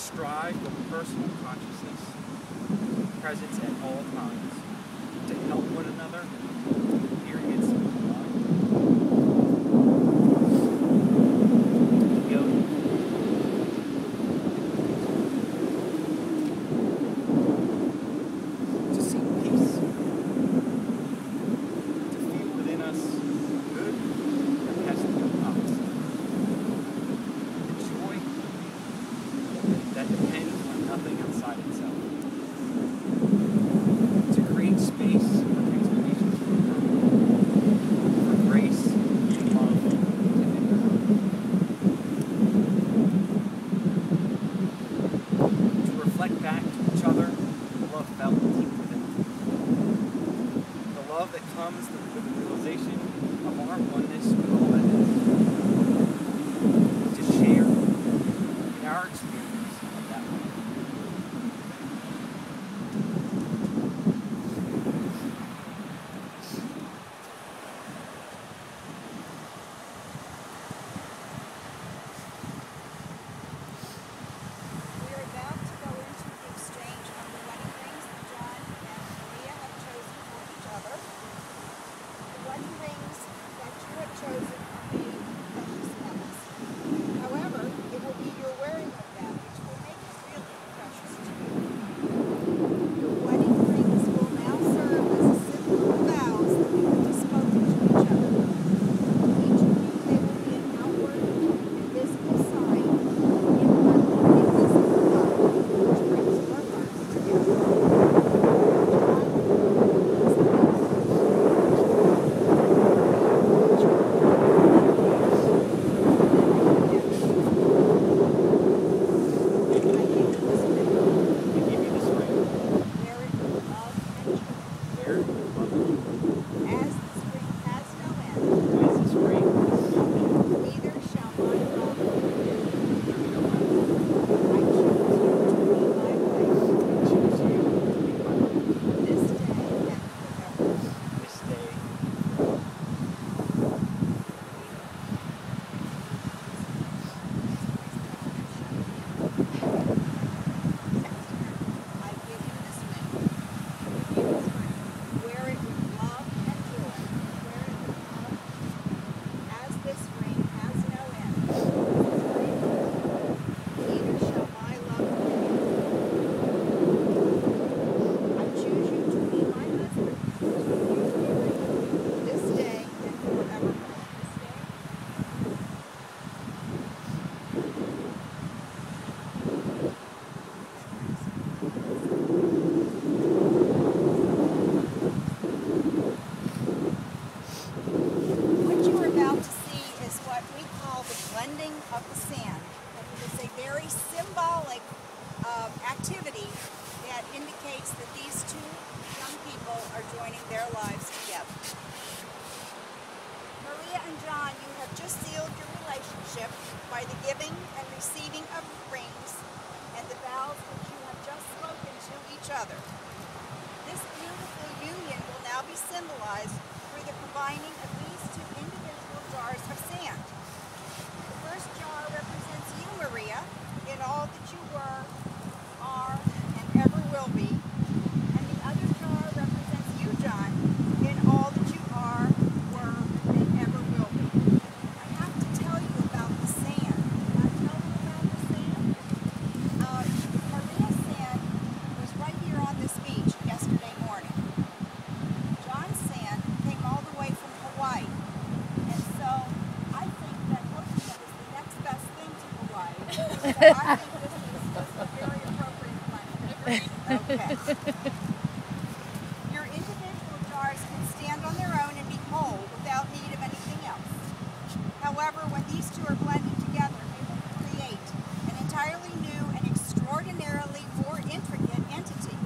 strive for personal consciousness, presence at all times, to help one another experience love, to seek peace, to feel within us good and pestilent thoughts, the joy that depends on nothing outside itself, to create space for transformation for grace and love to enter, to reflect back to each other the love felt deep within us, the love that comes with the realization of our oneness with all that is, to share in our experience of that love. We are about to go into the exchange of the wedding rings that John and Maria have chosen for each other. The wedding rings that you have chosen are made of precious metals. However, it will be your wearing of them which will make it really precious to you. Your wedding rings will now serve as a symbol of vows that you have spoken to each other. Each of you, they will be an outward and visible sign, inward and invisible love, which brings your hearts together. I give you this ring. Wear it with love and joy. Wear it with love and joy. As this ring has no end, As this ring has no end, neither shall my love neither shall my love. I choose you to be my wife I choose you to be my wife. this day and forever. This day. I give you this ring. Wear it with love and joy. Wear it with love. As this ring has no end, neither shall my love fade. I choose you to be my husband. This day and forevermore. What you are about to see is what we call the blending of the sand. And it is a very symbolic activity that indicates that these two young people are joining their lives together. Maria and John, you have just sealed your relationship by the giving and receiving of rings and the vows which you have just spoken to each other. This beautiful union will now be symbolized through the combining of these two individual jars of sand. The first jar represents you, Maria, in all that you were, are, and ever will be. And the other jar represents you, John, in all that you are, were, and ever will be. I have to tell you about the sand. Can I tell you about the sand? Maria's sand was right here on this beach yesterday morning. John's sand came all the way from Hawaii. And so I think that Hilton is the next best thing to Hawaii. So I think this is just a very appropriate blending. Okay. Your individual jars can stand on their own and be whole without need of anything else. However, when these two are blended together, they will create an entirely new and extraordinarily more intricate entity.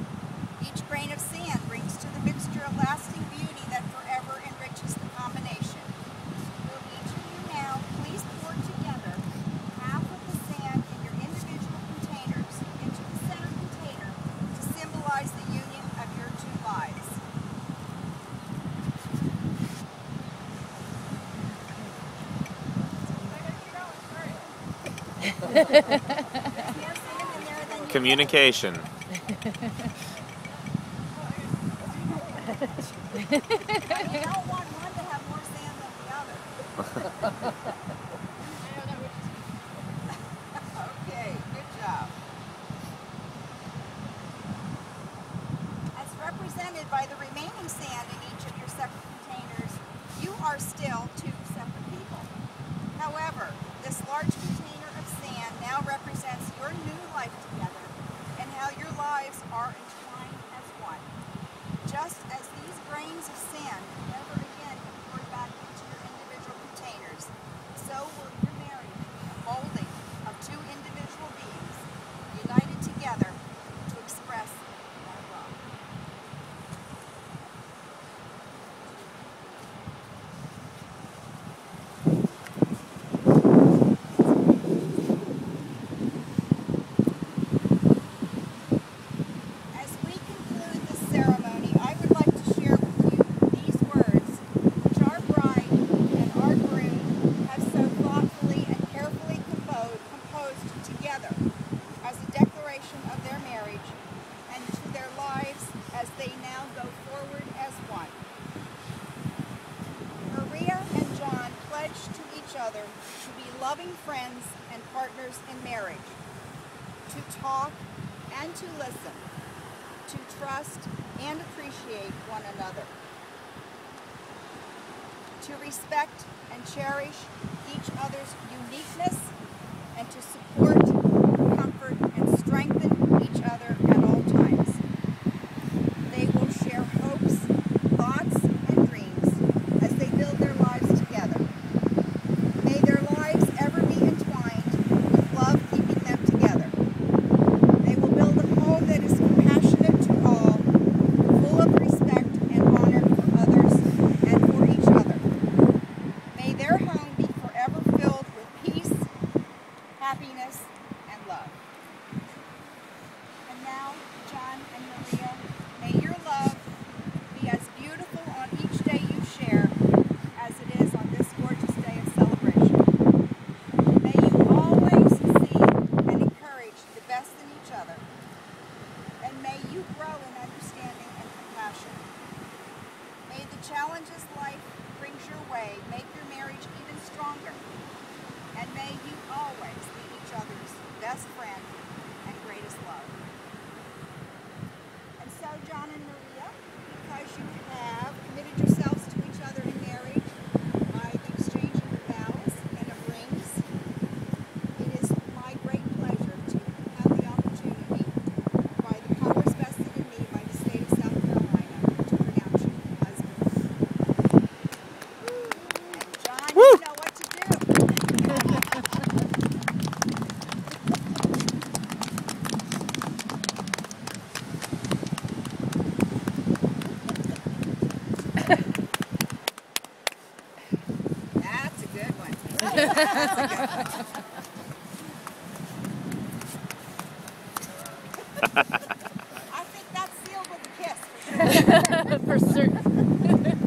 Each grain of sand brings to the mixture a lasting beauty that forever enriches the combination. Will each of you now please pour together half of the sand in your individual containers into the center container to symbolize the union of your two lives. There's more sand in there Communication. You don't want one to have more sand than the other. Okay, good job. As represented by the remaining sand in each of your separate containers, you are still two separate people. However, this large container of sand now represents your new life together and how your lives are entwined as one. Just as these grains of sand never again get poured back into your individual containers, so will your marriage be a molding of two individual beings united together to express one love. As we conclude this ceremony, I would like to share with you these words, which our bride and our groom have so thoughtfully and carefully composed together as a declaration of their marriage and to their lives as they now go forward as one. Maria and John pledge to each other to be loving friends and partners in marriage, to talk and to listen, to trust and appreciate one another, to respect and cherish each other's uniqueness, and to support, comfort, and strengthen each other at all times. They will share hopes, thoughts, and dreams as they build their lives together. May their lives ever be entwined with love keeping them together. They will build a home that is compassionate to all, full of respect and honor for others and for each other. May their home be forever filled with peace, happiness, and love. And now, John and Maria, may your love be as beautiful on each day you share as it is on this gorgeous day of celebration. May you always see and encourage the best in each other. And may you grow in understanding and compassion. May the challenges life brings your way make your marriage even stronger. And may you always be each other's best friend and greatest love. And so, John and Maria, because you have committed yourselves to each other in marriage by the exchange of vows and of rings, it is my great pleasure to have the opportunity, by the powers vested in me by the state of South Carolina, to pronounce you husband. And John, you know what to do. That's a good one. That's a good one. I think that's sealed with a kiss. For certain.